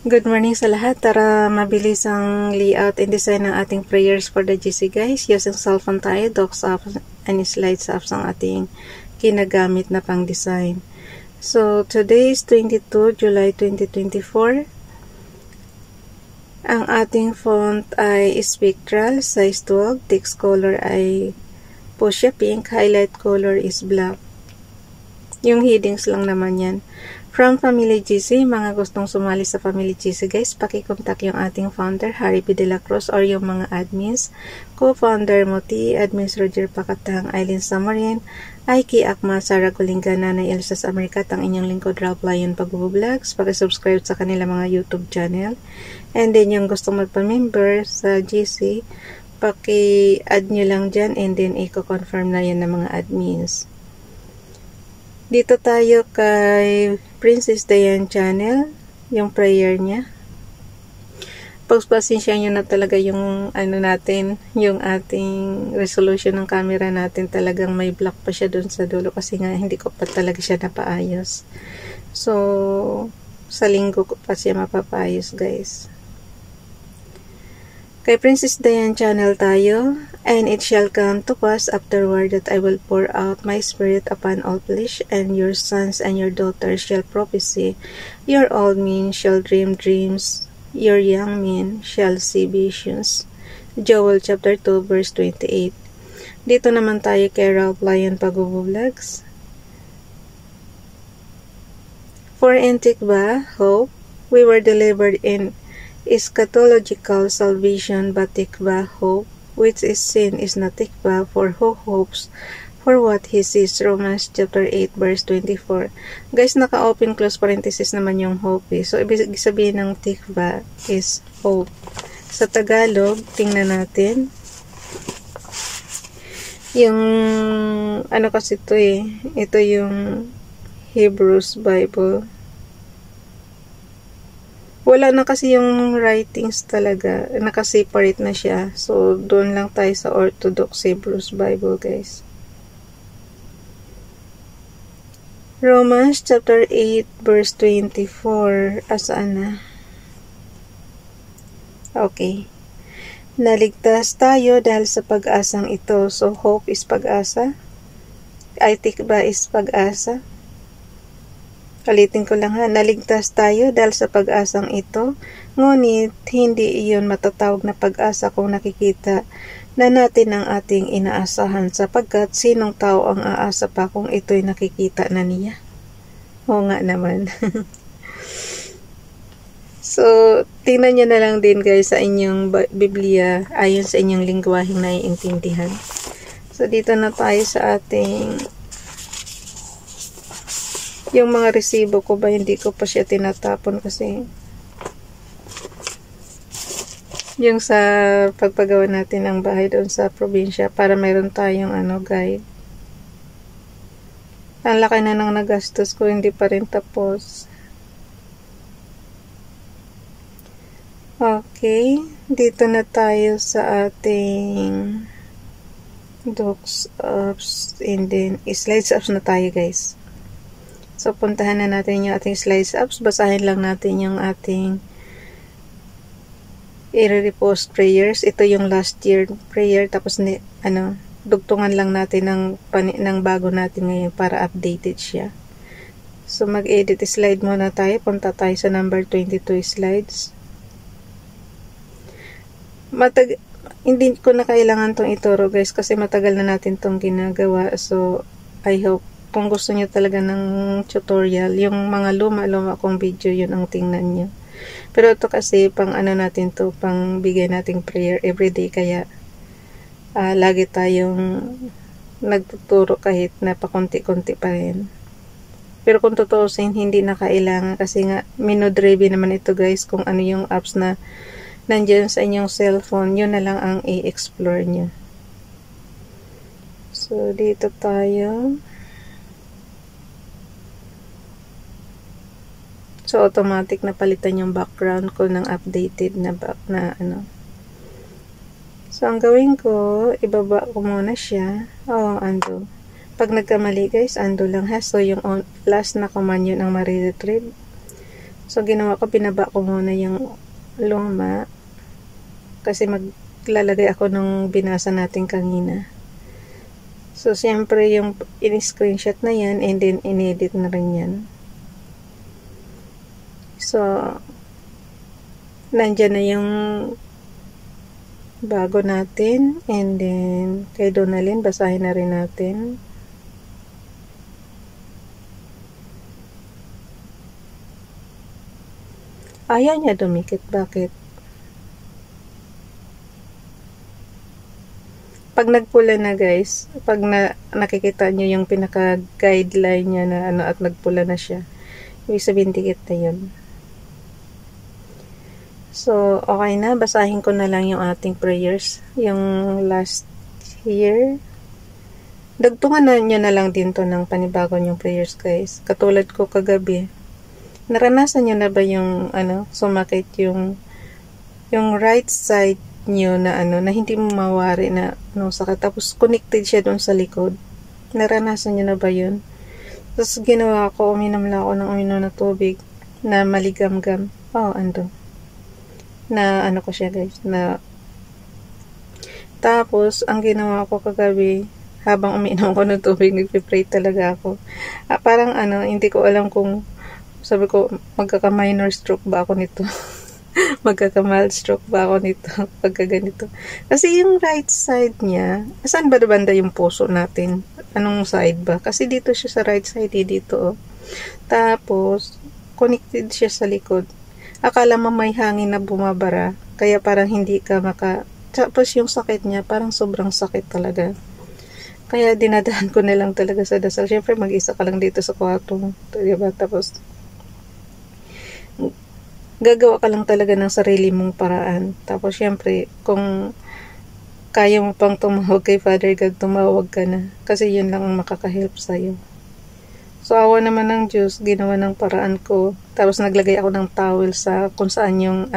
Good morning sa lahat. Tara mabilis ang layout and design ng ating prayers for the GC guys. Using cellphone tayo, docs apps and slides apps ang ating kinagamit na pang design. So today is 22 July 2024. Ang ating font ay spectral, size 12, text color ay fuchsia pink, highlight color is black. Yung headings lang naman yan. From Family GC, mga gustong sumali sa Family GC guys, pakikontak yung ating founder, Harry P. De La Cruz, or yung mga admins, co-founder Moti, admins Roger Pacatang, Eileen Samarin, Aiki Akma, Sarah Gulinga, Nanay Elsa sa Amerika, ang inyong lingkod Ralph Lion Pag-vlogs, pakisubscribe sa kanila mga YouTube channel, and then yung gustong magpa-member sa GC, paki-add nyo lang dyan, and then i-confirm na yan ng mga admins. Dito tayo kay Princess Diane Channel, yung prayer niya. Pagpasensya nyo na talaga yung ano natin, yung ating resolution ng camera natin, talagang may black pa siya dun sa dulo kasi nga hindi ko pa talaga siya napaayos. So, sa linggo ko pa siya mapapaayos guys. Kay Princess Diane Channel tayo. And it shall come to pass afterward that I will pour out my spirit upon all flesh, and your sons and your daughters shall prophesy, your old men shall dream dreams, your young men shall see visions. Joel chapter 2 verse 28. Dito naman tayo kay Ralph Lion Pag-vlogs. For in Tikva, hope, we were delivered in eschatological salvation, but Tikva, hope, which is sin is not tikva, for who hopes for what he sees. Romans chapter 8 verse 24. Guys, naka-open close parenthesis naman yung hope eh. So, ibig sabihin ng tikva is hope. Sa Tagalog, tingnan natin. Yung, ano kasi ito eh. Ito yung Hebrews Bible. Wala na kasi yung writings talaga. Nakaseparate na siya. So, doon lang tayo sa Orthodox Hebrews Bible, guys. Romans chapter 8, verse 24. Asaan na? Okay. Naligtas tayo dahil sa pag-asang ito. So, hope is pag-asa. Tikva is pag-asa. Ulitin ko lang ha, naligtas tayo dahil sa pag-asang ito, ngunit hindi iyon matatawag na pag-asa kung nakikita na natin ang ating inaasahan, sapagkat sinong tao ang aasa pa kung ito'y nakikita na niya? Oo nga naman. So, tingnan nyo na lang din guys sa inyong Biblia ayon sa inyong lingwaheng naiintindihan. So, dito na tayo sa ating yung mga resibo ko ba, hindi ko pa siya tinatapon kasi yung sa pagpagawa natin ng bahay doon sa probinsya para mayroon tayong guide. Ang laki na nang nagastos ko, hindi pa rin tapos. Okay, dito na tayo sa ating docs apps and then slides apps na tayo guys. So, puntahan na natin yung ating slides apps. Basahin lang natin yung ating i-repost prayers. Ito yung last year prayer. Tapos, dugtungan lang natin ng bago natin ngayon para updated siya. So, mag-edit slide muna tayo. Punta tayo sa number 22 slides. Hindi ko na kailangan tong ituro guys kasi matagal na natin tong ginagawa. So, I hope kung gusto nyo talaga ng tutorial, yung mga luma-luma kong video, yun ang tingnan nyo. Pero ito kasi, pang natin to, pang bigay nating prayer everyday, kaya lagi tayong nagtuturo kahit na pakunti-kunti pa rin. Pero kung tutuusin, hindi na kailangan kasi nga, minodrevi naman ito guys, kung ano yung apps na nandiyan sa inyong cellphone, yun na lang ang i-explore nyo. So, dito tayo. So, automatic na palitan yung background ko ng updated na So, ang gawin ko, ibaba ko muna siya. Undo. Pag nagkamali guys, undo lang ha. So, yung last na command yun ang mariretrieve. So, ginawa ko, binaba ko muna yung luma. Kasi maglalagay ako nung binasa natin kanina. So, siyempre, yung in-screenshot na yan, and then, in-edit na rin yan. So, nandyan na yung bago natin, and then, kay Donalyn, basahin na rin natin. Ayaw niya dumikit. Bakit? Pag nagpula na guys, pag nakikita nyo yung pinaka-guideline niya na ano at nagpula na siya, ibig sabihin dikit na yun. So, okay na. Basahin ko na lang yung ating prayers. Yung last year. Dagtungan na nyo na lang din to ng panibago yung prayers guys. Katulad ko kagabi. Naranasan nyo na ba yung sumakit yung right side nyo na na hindi mo mawari na sakit. Tapos connected siya doon sa likod. Naranasan nyo na ba yun? Tapos ginawa ko, uminom lang ako ng tubig na maligam-gam. Ando. Na ko siya guys. Tapos, ang ginawa ko kagabi, habang uminom ko ng tubig, nagpipray talaga ako. Parang hindi ko alam kung sabi ko, magkaka-minor stroke ba ako nito? Magkaka-mild stroke ba ako nito? Pagka ganito. Kasi yung right side niya, saan ba banda yung puso natin? Anong side ba? Kasi dito siya sa right side, dito. Tapos, connected siya sa likod. Akala mo may hangin na bumabara, kaya parang hindi ka Tapos yung sakit niya, parang sobrang sakit talaga. Kaya dinadaan ko na lang talaga sa dasal. Siyempre, mag-isa ka lang dito sa kwarto. Diba? Tapos, gagawa ka lang talaga ng sarili mong paraan. Tapos, syempre, kung kaya mo pang tumawag kay Father God, tumawag ka na. Kasi yun lang ang makaka-help sa'yo. So, awa naman ng Diyos, ginawa ng paraan ko. Tapos, naglagay ako ng towel sa kung saan yung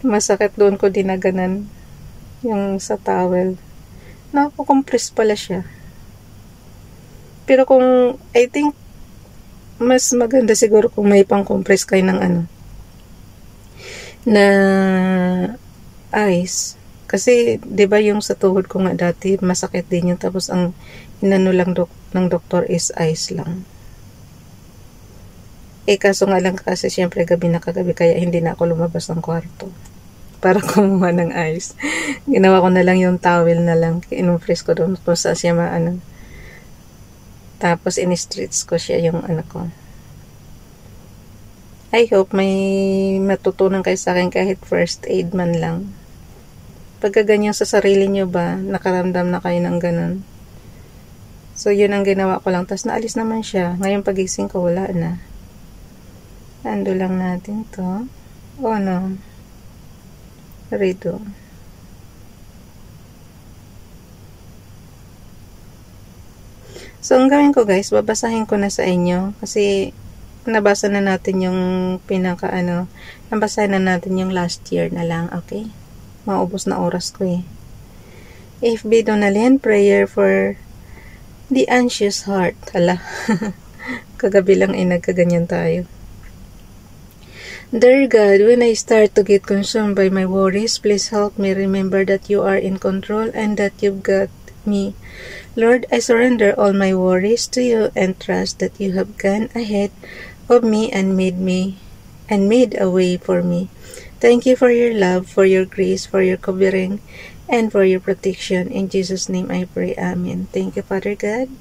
masakit doon ko dinaganan. Yung sa towel. Nakukompress pala siya. Pero I think, mas maganda siguro kung may pang-compress kayo ng na ice. Kasi, 'di ba yung sa tuhod ko nga dati, masakit din yun. Tapos, ang inano lang ng doktor is ice lang. Kaso nga lang kasi syempre gabi na kagabi, kaya hindi na ako lumabas ng kwarto para kumuha ng ice. Ginawa ko na lang yung towel na lang. Inumpress ko doon kung saan siya Tapos, in-stretch ko siya yung ko. I hope may matutunan kayo sa akin kahit first aid man lang. Pagka ganyan sa sarili nyo ba, nakaramdam na kayo ng ganun. So, yun ang ginawa ko lang. Tapos, naalis naman siya. Ngayon, pagising ko, wala na. Ando lang natin to. Rito. So, ang gawin ko guys, babasahin ko na sa inyo. Kasi, nabasa na natin yung nabasahin na natin yung last year na lang, okay? Maubos na oras ko FB Donalyn, prayer for the anxious heart. Hala. Kagabi lang nagkaganyan tayo. Dear God, when I start to get consumed by my worries, please help me remember that you are in control and that you've got me. Lord, I surrender all my worries to you and trust that you have gone ahead of me and made a way for me. Thank you for your love, for your grace, for your covering, and for your protection. In Jesus' name I pray. Amen. Thank you, Father God.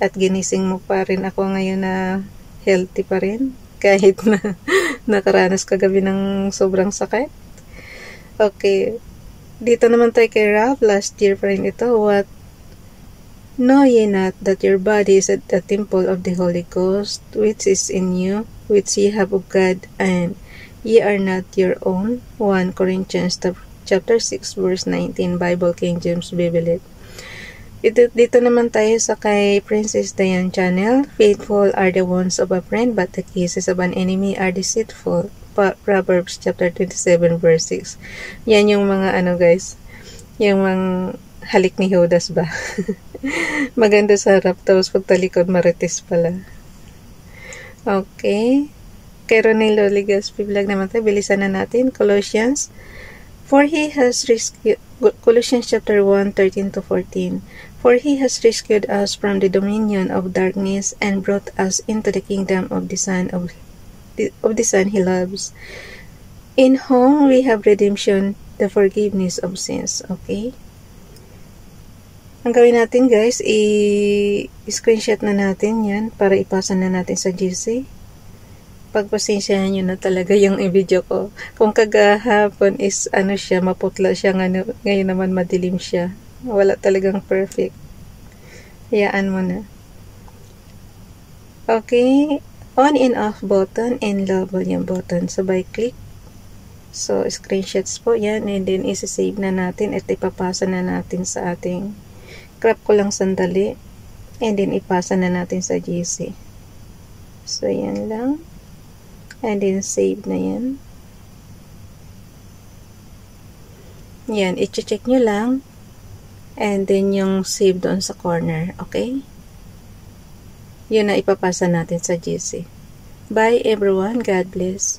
At ginising mo pa rin ako ngayon na healthy pa rin. Kahit na nakaranas kagabi ng sobrang sakit. Okay. Dito naman tayo kay Ralph. Last year pa rin ito. What? Know ye not that your body is the temple of the Holy Ghost, which is in you, which ye have of God, and ye are not your own? 1 Corinthians chapter 6 verse 19, Bible King James Bible. Dito naman tayo sa kay Princess Diane Channel. Faithful are the wounds of a friend, but the kisses of an enemy are deceitful. Proverbs chapter 27 verse 6. Yan yung mga guys, yung mga halik ni Judas ba? Maganda sa harap, tapos pagtalikod marites pala. Okay. Kay Ronelo Legaspi Vlog naman tayo. Bilisan na natin. Colossians. For he has rescued, Colossians chapter 1, 13 to 14. For he has rescued us from the dominion of darkness and brought us into the kingdom of the Son he loves, in whom we have redemption, the forgiveness of sins. Okay? Ang gawin natin guys, i-screenshot na natin yan para ipasa na natin sa GC. Pagpasensyahan nyo na talaga yung i-video ko. Kung kagahapon is siya, maputla siya, ngayon naman madilim siya. Wala talagang perfect. Hayaan mo na. Okay. On and off button and low volume button. Sabay click. So, screenshots po yan. And then, isi-save na natin at ipapasa na natin sa ating crop ko lang sandali. And then, ipasa na natin sa GC. So, yan lang. And then, save na yan. Yan. I-check nyo lang. And then, yung save doon sa corner. Okay? Yun na ipapasa natin sa GC. Bye everyone. God bless.